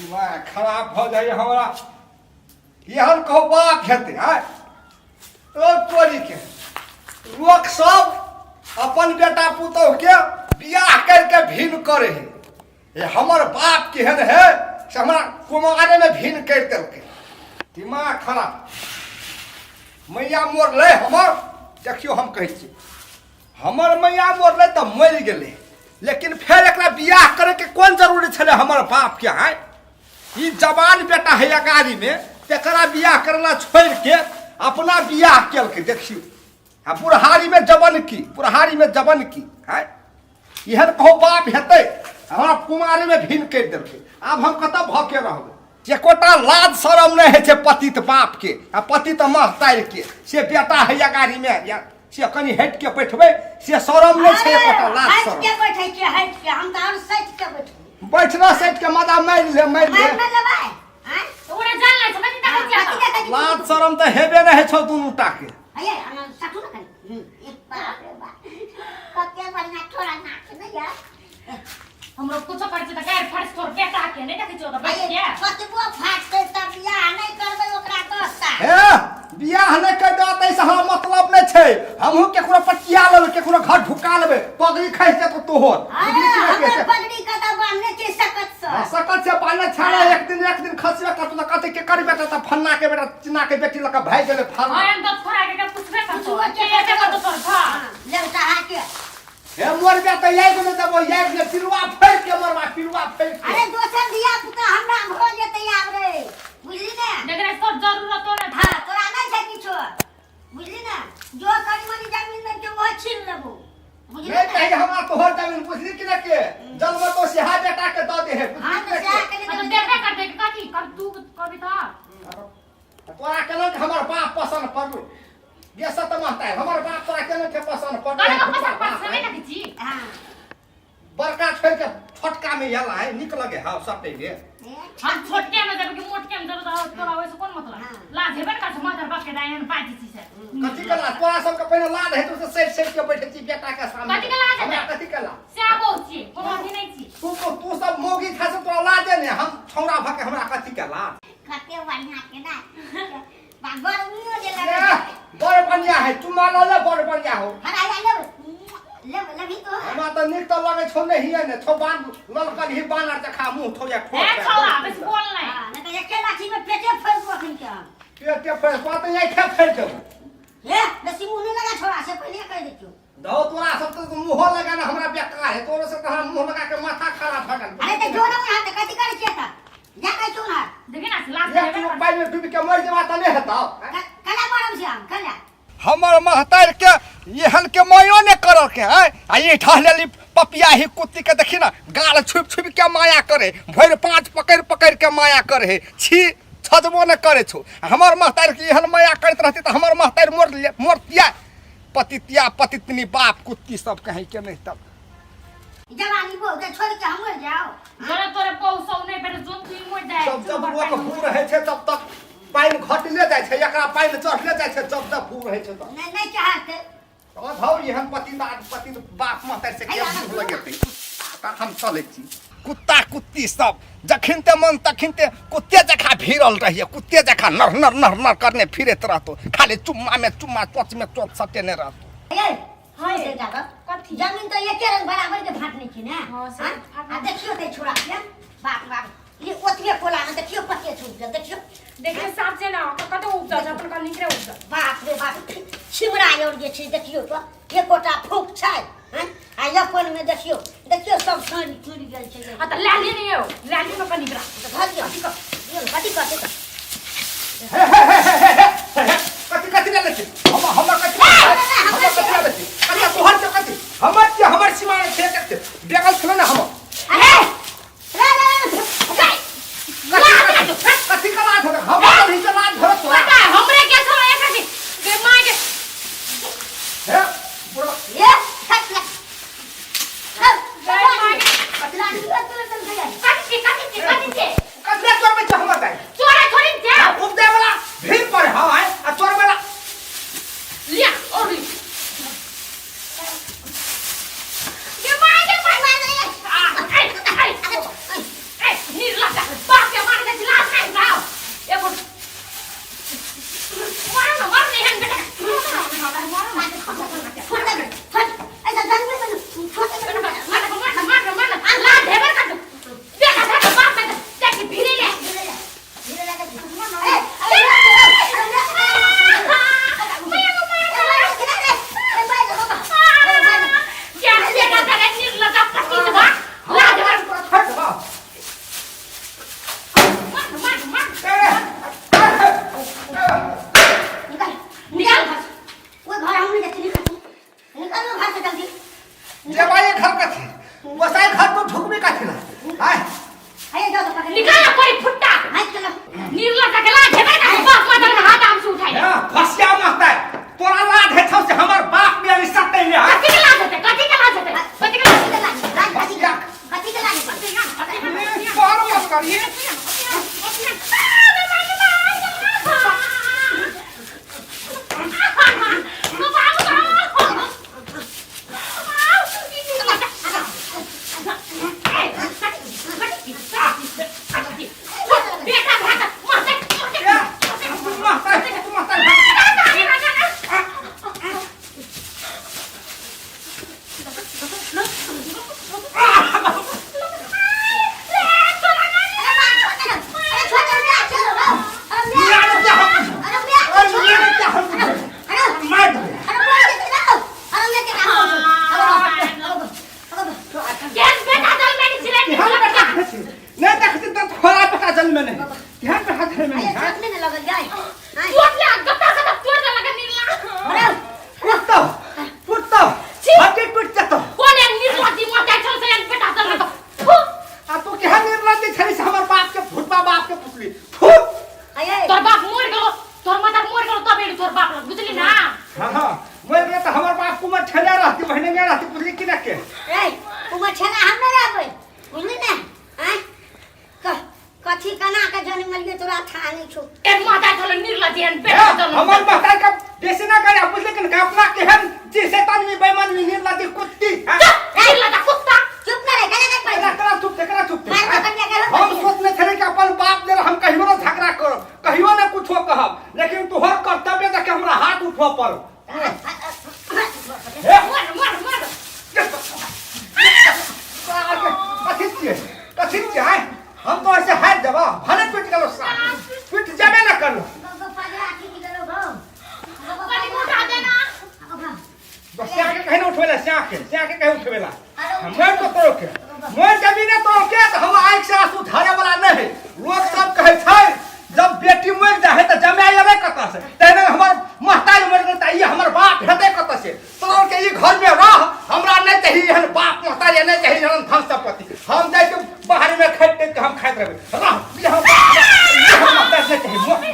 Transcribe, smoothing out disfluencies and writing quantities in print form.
दिमाग खराब हो जाए हमारा यहन कहो बाप हेते है तोरी के लोग सब अपन बेटा पुतोह के बियाह करके भिन करे है ये हमर बाप केहन है से हमरा कुमारे में भिन कर देलके दिमाग खराब मैया मोर ले हमर देखियो हम कहै छी हमर मैया मोर ले तो मर गेले लेकिन फिर एकरा बियाह करे के कोन जरूरी छले हमर बाप के है ई जवान बेटा है अगाड़ी में तेकरा बियाह करला छोड़ के अपना बियाह केलके देखियो आ बुढ़ारी में जवन की है इहन कहो बाप हेतै हमरा कुमारी में भिन कर देलके अब हम कतऽ भके रहबै एकोटा लाज शरम नहीं है छे पतित बाप के आ पतित महतारी के से बेटा है अगाड़ी में या से कनी हट के बैठबै से शरम नहीं छे एकोटा लाज शरम हट के बैठै के हट के हम त और सच के बैठबै बैठना सट के मदा मार ले लेबै हैं ओरा जान लै छ कति देखै छी लाज शरम त हेबे नहीं छौ दुनू टा के अये हम साथु न कनी एक बाप रे बाप कते बढ़िया छोरा नाच न यार हमरो कुछ कर छ त गार फर्स्ट तोर बेटा के नहीं देखै छ त बैठ के कतबो फाटतै त बियाह नहीं करबै ओकरा दोस्ता हे बियाह नहीं कर देतै से हमरा मतलब नहीं छे हमहु केकरो पटिया लेबै केकरो घर ढुका लेबै पगड़ी खाइ छै तो तोहर हमर पगड़ी कतौ बांधने छै सकत से बांधने छाड़ा एक दिन खसिया कत कते के कर बेटा त फन्ना के बेटा चिना के बेटी लका भाई गेले फाल हम त छोरा के पुछबे कर के के कर तोर भा लेबता हाके हे मोर बेटा यही को देबो यही के पिलुआ फेर के मरवा पिलुआ फेर के अरे दोसर दिया पुता हमरा हो जेतै आब रे बुझली ने देखरे तोर जरूरत तोरा हां तोरा नहीं छै किछो बुझली ने जो कनी मनी जमीन में के वो छीन लेबो बुझली नहीं कहीं हमरा तोहर जमीन पुछली कि न के जन्म तो सिहा बेटा के द दे है हां तो जा के तो देखबे कर दे कथी कर तू कविता तोरा केना के हमर बाप पसंद पड़लो ये सत महता है हमर बाप तोरा केना के पसंद पड़लो कने पसंद पसंद नहीं देखै छी हां बड़का छोड़ के छोटका में यला है निक लगे हां सटे गे हम छोटके में जब कि मोटके में जब तोरा वैसे कोन मतलब लाज हेबे कर छ मदर बाप के दायन पाजी छी से कथि कला तोरा सब के पहले लाद है तो सेट सेट के बैठे छी बेटा के सामने कथि कला हमरा कथि कला से आबो छी कोनो अथी नहीं छी तू सब मोगी खा से तोरा लाज ने हम छौरा भके हमरा कथि कला कते बढ़िया के ना बागर उयो जे लगे बड़ बढ़िया है चुमा ले बड़ बढ़िया हो हरा ले लेबी तो हमरा त निक त लगे छौ नहीं है ने छौ बान ललकल ही बानर चखा मुंह थोड़े खोल ए छोरा बस बोल नहीं हां न त एके लाठी में पेटे फंस गो खन के के फेर बात नहीं खे फेर दे ले दसी मुंह नहीं लगा छोड़ा से पहले कह देतियो दो तोरा सब तो मुंह लगा ना हमरा बेकार है तोरे से कहा मुंह लगा के माथा खराब भगल अरे ते जोरा में हाथ कथि करे छै त जा कह तू ना देखि ना लाज ये हेबे तू कर पाई में डूब के मर जेबा त नहीं हेतौ कला मरम से हम कला हमर महतार के एहन के मायो ने कर के है आ ये ठालेली पपिया ही कुत्ती के देखी ना गाल छुप छुप के माया करे भर पांच पकड़ पकड़ के माया करे छी छजबो न करे छो हमर महतार के एहन माया करत रहती त हमर महतार मोरतिया पतितिया पतितनी बाप कुत्ती सब कहीं के नहीं तब जवानी बो के छोड़ के हम मर जाओ जरे तोरे पौसौ नहीं बेटा जोन तू मोड़ दे जब जब लोग भू रहे छे तब तक पाइन घटले जाय छे एकरा पाइन चढ़ले जाय छे जब जब भू रहे छे त नहीं चाहते ओ धौ एहन पति बाप महतार से के भूख लगेते त हम चले छी कुत्ता कुत्ती सब जखन ते मन तखन ते कुत्ते जखा भिरल रहिए कुत्ते जखा नर नर नर नर करने फिरत रहतो खाली चुम्मा में चुम्मा चोच में चोच सटेने रहतो ए हां से जागा कथि जमीन तो एके रंग बराबर के फाटने छी ना हां आ देखियो ते छोड़ा के बाप बाप ये ओतबे कोला न देखियो पके छूट जा देखियो देखिए साफ से ना कतो उपजा अपन का निकरे उपजा बाप रे बाप छिमरा जोड़ जे छी देखियो तो एकोटा फूक छै हैं आ अपन में देखियो देखियो सब छानी छुरी गेल छै आ त लाली नहीं हो लाली में का निकरा घर के ये कथि करते कथि कथि ले छी हम कथि कथि तोहर के कथि हमर सीमा में छे कथि बेगल छले ना हम अरे कथि कला धर हम भी चला धर तो पता हमरे के छो एक के मां के हे बुढ़ा ये खटला जय मां के लाठी तो चल गया कथि कथि तोर में चहमा गई चोरा छोड़ी जा उपदे वाला भीड़ पर हां है आ तोर वाला ले तू बसाई घर तो झुकबी का थिला हाय आइए जाओ तो पकड़ निकाल कोई फुट्टा हाय चलो निर्ला का लाज है ना बाप माता का हाथ आम से उठाई हां फसिया मत है तोरा लाज है छौ से हमर बाप में अभी सत्ते में हां कथी के लाज होते कथी के लाज होते कथी के लाज होते राज कथी के लागे पार मत करिए हमर बता का देश ना करे आप लेकिन अपना केहन जी शैतान में बेईमान में निर्ला दी कुत्ती निर्ला दा कुत्ता चुप ना रे करा चुप हम सोचने थे कि अपन बाप ने हम कहियो ना झगड़ा कर कहियो ना कुछो कहब लेकिन तोहर कर्तव्य देख हमरा हाथ उठो पर कथी है हम तो ऐसे हाथ देबा भले पीट गलो सा पीट जाबे ना करो बस क्या के कहीं उठवेला क्या के कहीं उठवेला मैं तो तोड़ के मैं जमीन तोड़ के तो हम आंख से आंसू धारे वाला नहीं लोग सब कहे छै जब बेटी मर जाए त जमाई अबे कत से तने हमर महतारी मर गई त ये हमर बाप हेते कत से तोड़ के ई घर में रह हमरा नहीं चाहिए हन बाप महतारी नहीं चाहिए हन धन संपत्ति हम जाए के बाहर में खैते के हम खाइत रहबे रह हम महतारी नहीं चाहिए